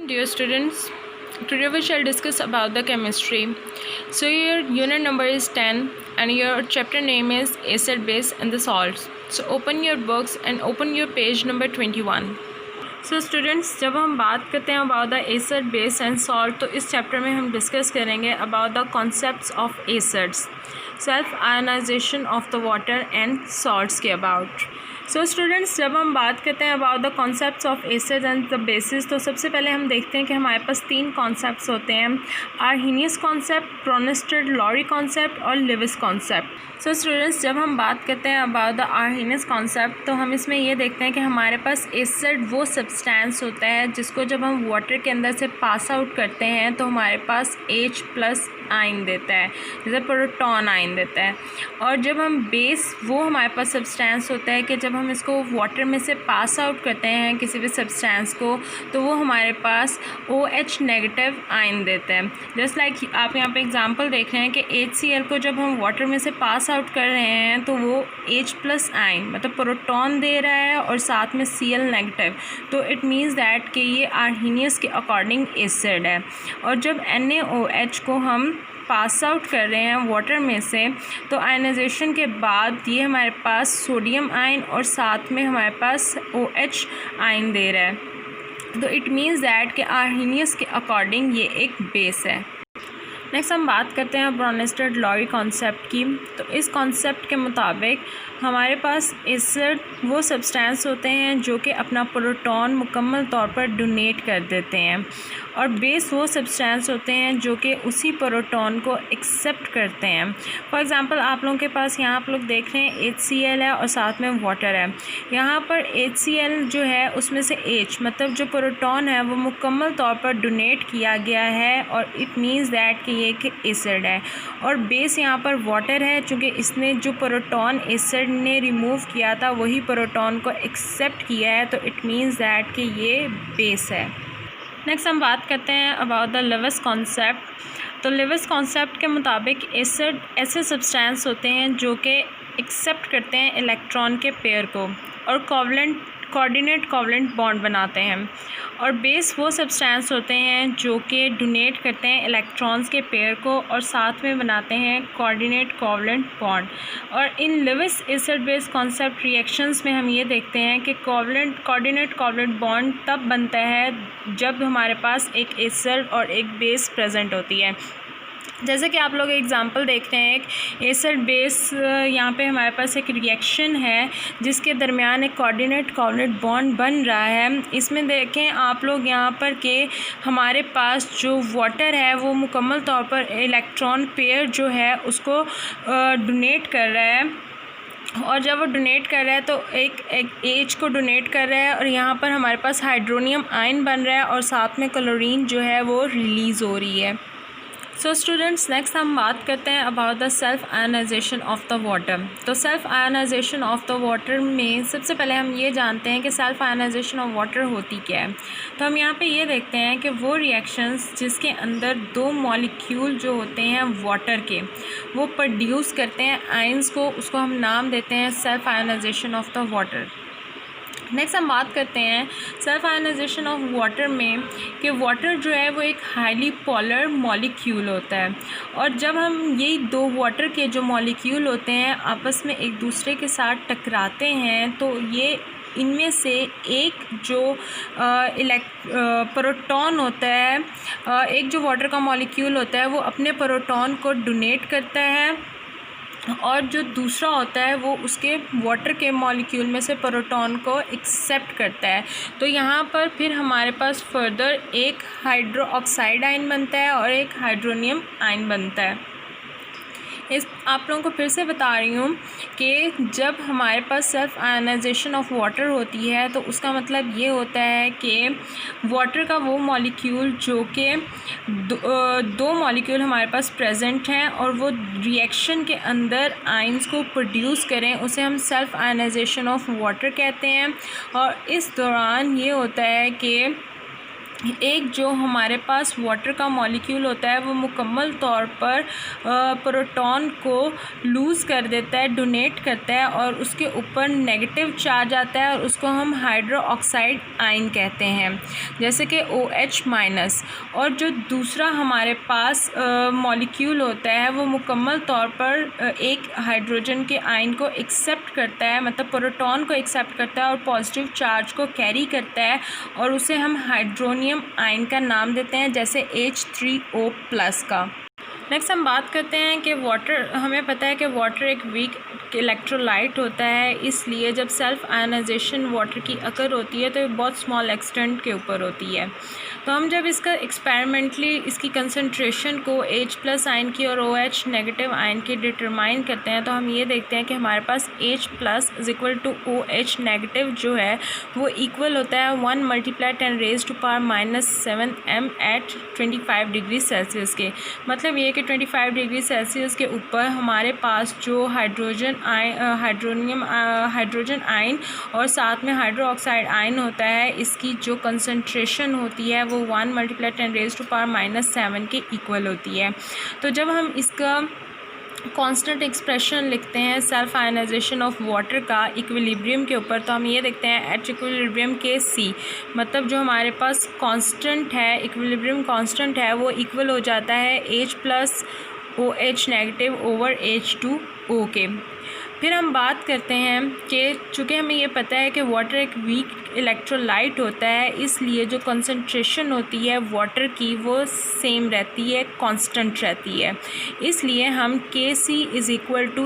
Dear students, today we shall discuss about the chemistry. So your unit number is 10 and your chapter name is acid, base and the salts. So open your books and open your page number 21. So students, जब हम बात करते हैं about the acid, base and salt, तो इस chapter में हम discuss करेंगे about the concepts of acids, self ionization of the water and salts के अबाउट. सो स्टूडेंट्स, जब हम बात करते हैं about the concepts of acid and the basis, तो सबसे पहले हम देखते हैं कि हमारे पास 3 कॉन्सेप्ट्स होते हैं: आर्हीनियस कॉन्सेप्ट, ब्रोनिस्टेड लॉरी कॉन्सेप्ट और लिविस कॉन्सेप्ट. सो स्टूडेंट्स, जब हम बात करते हैं अबाउट द आर्हीनियस कॉन्सेप्ट, तो हम इसमें ये देखते हैं कि हमारे पास एसिड वो सब्सटेंस होता है जिसको जब हम वाटर के अंदर से पास आउट करते हैं तो हमारे पास H+ आयन देता है, जैसे प्रोटॉन आयन देता है. और जब हम बेस, वो हमारे पास सब्सटेंस होता है कि जब हम इसको वाटर में से पास आउट करते हैं किसी भी सब्सटेंस को, तो वो हमारे पास OH- आयन देता है. जस्ट लाइक आप यहाँ पे एग्जांपल देख रहे हैं कि HCl को जब हम वाटर में से पास आउट कर रहे हैं तो वो H+ आयन मतलब प्रोटॉन दे रहा है और साथ में Cl-, तो इट मीन्स दैट कि ये आर्हीनियस के अकॉर्डिंग एसिड है. और जब NaOH को हम पास आउट कर रहे हैं वाटर में से, तो आयनाइजेशन के बाद ये हमारे पास सोडियम आयन और साथ में हमारे पास OH आयन दे रहा है. तो इट मीन्स दैट कि आर्हीनियस के अकॉर्डिंग ये एक बेस है. नेक्स्ट हम बात करते हैं ब्रोनिस्टेड लॉरी कॉन्सेप्ट की. तो इस कॉन्सेप्ट के मुताबिक हमारे पास एसिड वो सब्सटेंस होते हैं जो कि अपना प्रोटॉन मुकम्मल तौर पर डोनेट कर देते हैं, और बेस वो सब्सटेंस होते हैं जो कि उसी प्रोटॉन को एक्सेप्ट करते हैं. फॉर एग्ज़ाम्पल, आप लोगों के पास यहाँ आप लोग देख रहे हैं HCl है और साथ में वाटर है. यहाँ पर HCl जो है उसमें से H मतलब जो प्रोटॉन है वो मुकम्मल तौर पर डोनेट किया गया है, और इट मीन्स दैट कि ये एक एसिड है. और बेस यहाँ पर वाटर है, चूँकि इसने जो प्रोटॉन एसिड ने रिमूव किया था वही प्रोटॉन को एक्सेप्ट किया है, तो इट मीन्स दैट कि ये बेस है. नेक्स्ट हम बात करते हैं अबाउट द लिविस कॉन्सेप्ट. तो लिविस कॉन्सेप्ट के मुताबिक एसिड ऐसे सब्सटेंस होते हैं जो कि एक्सेप्ट करते हैं इलेक्ट्रॉन के पेयर को और कोऑर्डिनेट कोवलेंट बॉन्ड बनाते हैं, और बेस वो सब्सटेंस होते हैं जो कि डोनेट करते हैं इलेक्ट्रॉन्स के पेयर को और साथ में बनाते हैं कोऑर्डिनेट कोवलेंट बॉन्ड. और इन Lewis acid base concept reactions में हम ये देखते हैं कि कोऑर्डिनेट कोवलेंट बॉन्ड तब बनता है जब हमारे पास एक एसिड और एक बेस प्रेजेंट होती है. जैसे कि आप लोग एग्जांपल देख रहे हैं, एक एसिड बेस यहाँ पे हमारे पास एक रिएक्शन है जिसके दरमियान एक कोऑर्डिनेट कोवलेंट बॉन्ड बन रहा है. इसमें देखें आप लोग यहाँ पर कि हमारे पास जो वाटर है वो मुकम्मल तौर पर इलेक्ट्रॉन पेयर जो है उसको डोनेट कर रहा है, और जब वो डोनेट कर रहा है तो एक H को डोनेट कर रहा है, और यहाँ पर हमारे पास हाइड्रोनियम आयन बन रहा है और साथ में क्लोरीन जो है वो रिलीज़ हो रही है. सो स्टूडेंट्स, नेक्स्ट हम बात करते हैं about the self ionization of the water. तो self ionization of the water में सबसे पहले हम ये जानते हैं कि सेल्फ आयनाइजेशन ऑफ वाटर होती क्या है. तो हम यहाँ पे ये देखते हैं कि वो रिएक्शंस जिसके अंदर 2 मॉलिक्यूल जो होते हैं वाटर के वो प्रोड्यूस करते हैं आयंस को, उसको हम नाम देते हैं self ionization of the water. Next हम बात करते हैं सेल्फ आयनाइजेशन ऑफ वाटर में कि वाटर जो है वो एक हाईली पोलर मॉलिक्यूल होता है, और जब हम यही 2 वाटर के जो मॉलिक्यूल होते हैं आपस में एक दूसरे के साथ टकराते हैं, तो ये इनमें से एक जो प्रोटॉन होता है, एक जो वाटर का मॉलिक्यूल होता है वो अपने प्रोटॉन को डोनेट करता है, और जो दूसरा होता है वो उसके वाटर के मॉलिक्यूल में से प्रोटॉन को एक्सेप्ट करता है. तो यहाँ पर फिर हमारे पास फर्दर एक हाइड्रो ऑक्साइड आयन बनता है और एक हाइड्रोनियम आयन बनता है. इस आप लोगों को फिर से बता रही हूँ कि जब हमारे पास सेल्फ आयनाइजेशन ऑफ वाटर होती है तो उसका मतलब ये होता है कि वाटर का वो मॉलिक्यूल जो कि 2 मॉलिक्यूल हमारे पास प्रेजेंट हैं और वो रिएक्शन के अंदर आयंस को प्रोड्यूस करें, उसे हम सेल्फ आयनाइजेशन ऑफ वाटर कहते हैं. और इस दौरान ये होता है कि एक जो हमारे पास वाटर का मॉलिक्यूल होता है वो मुकम्मल तौर पर प्रोटॉन को लूज़ कर देता है, डोनेट करता है और उसके ऊपर नेगेटिव चार्ज आता है और उसको हम हाइड्रो ऑक्साइड आयन कहते हैं, जैसे कि OH-। और जो दूसरा हमारे पास मॉलिक्यूल होता है वो मुकम्मल तौर पर एक हाइड्रोजन के आयन को एक्सेप्ट करता है, मतलब प्रोटॉन को एक्सेप्ट करता है और पॉजिटिव चार्ज को कैरी करता है और उसे हम हाइड्रोनियम आयन का नाम देते हैं, जैसे H3O+ का। नेक्स्ट हम बात करते हैं कि वाटर, हमें पता है कि वाटर एक वीक इलेक्ट्रोलाइट होता है, इसलिए जब सेल्फ आयनाइजेशन वाटर की अकर होती है तो ये बहुत स्मॉल एक्सटेंट के ऊपर होती है। तो हम जब इसका एक्सपेरिमेंटली इसकी कंसंट्रेशन को H+ आयन की और OH नेगेटिव आयन की डिटरमाइन करते हैं तो हम ये देखते हैं कि हमारे पास H+ = OH नेगेटिव जो है वो इक्वल होता है 1 × 10⁻⁻7 m एट 25 डिग्री सेल्सियस के। मतलब ये कि 25 डिग्री सेल्सियस के ऊपर हमारे पास जो हाइड्रोजन आयन और साथ में हाइड्रो ऑक्साइड आयन होता है, इसकी जो कंसंट्रेशन होती है वो 1 × 10⁻⁻7 के इक्वल होती है। तो जब हम इसका कांस्टेंट एक्सप्रेशन लिखते हैं सेल्फ आयनाइजेशन ऑफ वाटर का इक्विलिब्रियम के ऊपर, तो हम ये देखते हैं एट इक्विलिब्रियम KC, मतलब जो हमारे पास कांस्टेंट है, इक्विलिब्रियम कांस्टेंट है, वो इक्वल हो जाता है H+ OH negative over H2O के। फिर हम बात करते हैं कि चूँकि हमें ये पता है कि वाटर एक वीक इलेक्ट्रोलाइट होता है, इसलिए जो कंसंट्रेशन होती है वाटर की वो सेम रहती है, कांस्टेंट रहती है। इसलिए हम KC H2O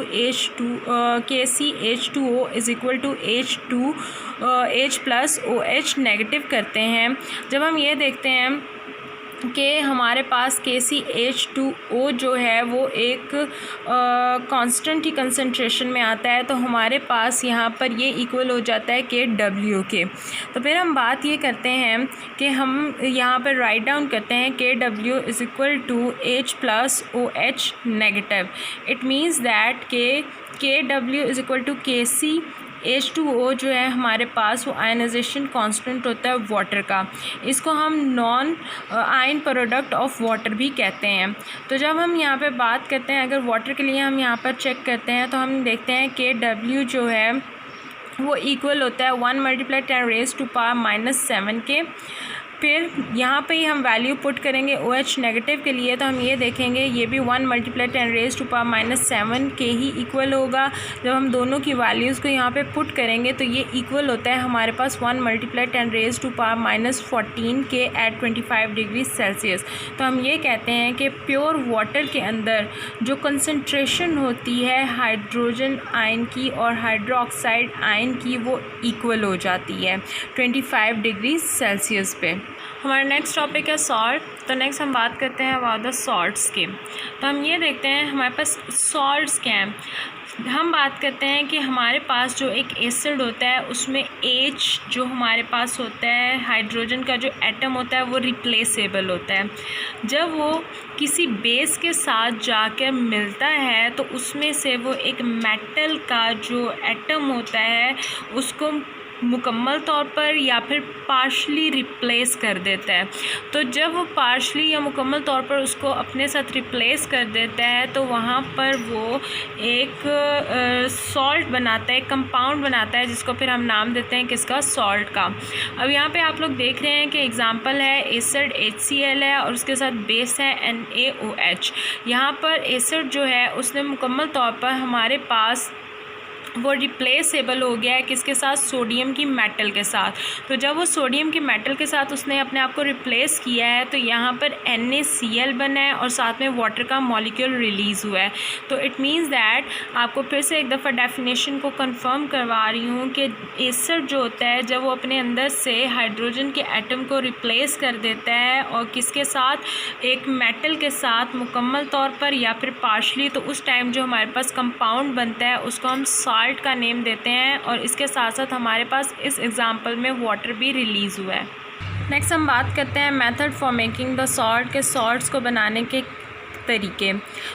H+ OH negative करते हैं। जब हम ये देखते हैं कि हमारे पास KCH2O जो है वो एक कांस्टेंट ही कंसंट्रेशन में आता है, तो हमारे पास यहाँ पर ये इक्वल हो जाता है KW के। तो फिर हम बात ये करते हैं कि हम यहाँ पर राइट डाउन करते हैं KW = H+ OH negative. It means that KW = KC H2O जो है हमारे पास वो आयनाइजेशन कांस्टेंट होता है वाटर का, इसको हम non ion product of water भी कहते हैं। तो जब हम यहाँ पे बात करते हैं, अगर वाटर के लिए हम यहाँ पर चेक करते हैं तो हम देखते हैं KW जो है वो इक्वल होता है 1 × 10⁻⁻7 के। फिर यहाँ पे ही हम वैल्यू पुट करेंगे OH नेगेटिव के लिए, तो हम ये देखेंगे ये भी 1 × 10⁻�7 के ही इक्वल होगा। जब हम दोनों की वैल्यूज़ को यहाँ पे पुट करेंगे तो ये इक्वल होता है हमारे पास 1 × 10⁻⁻14 के एट 25 डिग्री सेल्सियस। तो हम ये कहते हैं कि प्योर वाटर के अंदर जो कंसंट्रेशन होती है हाइड्रोजन आयन की और हाइड्रो ऑक्साइड आयन की वो इक्वल हो जाती है 25 डिग्री सेल्सियस पे। हमारा नेक्स्ट टॉपिक है सॉल्ट। तो नेक्स्ट हम बात करते हैं अबाउट द सॉल्ट्स के। तो हम ये देखते हैं हमारे पास सॉल्ट्स क्या हैं। हम बात करते हैं कि हमारे पास जो एक एसिड होता है उसमें H जो हमारे पास होता है, हाइड्रोजन का जो एटम होता है वो रिप्लेसेबल होता है। जब वो किसी बेस के साथ जाकर मिलता है तो उसमें से वो एक मेटल का जो एटम होता है उसको मुकम्मल तौर पर या फिर पार्शली रिप्लेस कर देता है। तो जब वो पार्शली या मुकम्मल तौर पर उसको अपने साथ रिप्लेस कर देता है तो वहाँ पर वो एक सॉल्ट बनाता है, एक कंपाउंड बनाता है, जिसको फिर हम नाम देते हैं किसका, सॉल्ट का। अब यहाँ पे आप लोग देख रहे हैं कि एग्जांपल है एसिड HCl है और उसके साथ बेस है NaOH। यहाँ पर एसिड जो है उसने मुकम्मल तौर पर हमारे पास वो रिप्लेसेबल हो गया है किसके साथ, सोडियम की मेटल के साथ। तो जब वो सोडियम की मेटल के साथ उसने अपने आप को रिप्लेस किया है तो यहाँ पर NaCl बना है और साथ में वाटर का मॉलिक्यूल रिलीज़ हुआ है। तो इट मीन्स दैट आपको फिर से एक दफ़ा डेफिनेशन को कंफर्म करवा रही हूँ कि एसिड जो होता है जब वो अपने अंदर से हाइड्रोजन के एटम को रिप्लेस कर देता है और किसके साथ, एक मेटल के साथ मुकम्मल तौर पर या फिर पार्शली, तो उस टाइम जो हमारे पास कंपाउंड बनता है उसको हम सॉल्ट का नेम देते हैं। और इसके साथ साथ हमारे पास इस एग्जांपल में वाटर भी रिलीज़ हुआ है। नेक्स्ट हम बात करते हैं method for making the salt के सॉल्ट्स को बनाने के तरीके।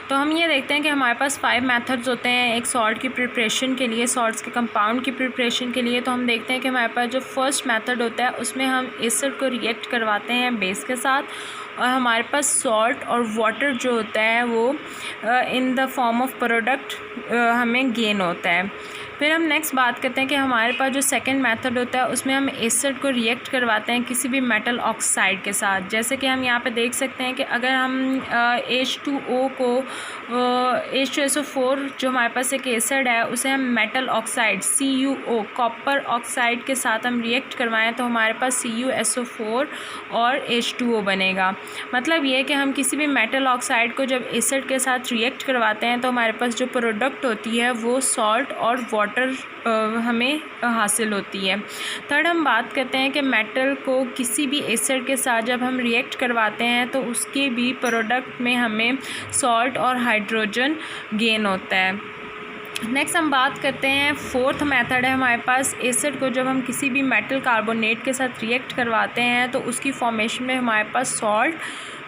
तो हम ये देखते हैं कि हमारे पास 5 मेथड्स होते हैं एक सॉल्ट की प्रिपरेशन के लिए, सॉल्ट्स के कंपाउंड की प्रिपरेशन के लिए। तो हम देखते हैं कि हमारे पास जो फर्स्ट मेथड होता है उसमें हम एसिड को रिएक्ट करवाते हैं बेस के साथ, और हमारे पास सॉल्ट और वाटर जो होता है वो in the form of product हमें गेन होता है। फिर हम नेक्स्ट बात करते हैं कि हमारे पास जो सेकंड मेथड होता है उसमें हम एसिड को रिएक्ट करवाते हैं किसी भी मेटल ऑक्साइड के साथ। जैसे कि हम यहाँ पे देख सकते हैं कि अगर हम H2O को H2SO4 जो हमारे पास एक एसिड है उसे हम metal oxide CuO copper oxide के साथ हम रिएक्ट करवाएं तो हमारे पास CuSO4 और H2O बनेगा। मतलब ये कि हम किसी भी मेटल ऑक्साइड को जब एसिड के साथ रिएक्ट करवाते हैं तो हमारे पास जो प्रोडक्ट होती है वो सॉल्ट और वाटर हमें हासिल होती है। थर्ड हम बात करते हैं कि मेटल को किसी भी एसिड के साथ जब हम रिएक्ट करवाते हैं तो उसके भी प्रोडक्ट में हमें सॉल्ट और हाइड्रोजन गेन होता है। नेक्स्ट हम बात करते हैं फोर्थ मेथड है हमारे पास एसिड को जब हम किसी भी मेटल कार्बोनेट के साथ रिएक्ट करवाते हैं तो उसकी फॉर्मेशन में हमारे पास सॉल्ट,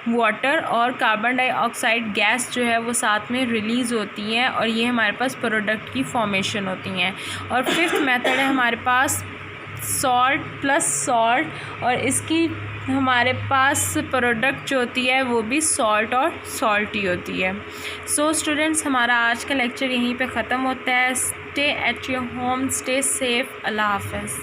वाटर और कार्बन डाइऑक्साइड गैस जो है वो साथ में रिलीज़ होती है और ये हमारे पास प्रोडक्ट की फॉर्मेशन होती हैं। और फिफ्थ मेथड है हमारे पास सॉल्ट प्लस सॉल्ट और इसकी हमारे पास प्रोडक्ट जो होती है वो भी सॉल्ट और सॉल्टी होती है। सो स्टूडेंट्स हमारा आज का लेक्चर यहीं पे ख़त्म होता है। Stay at your home, stay safe, Allah हाफ़िज़।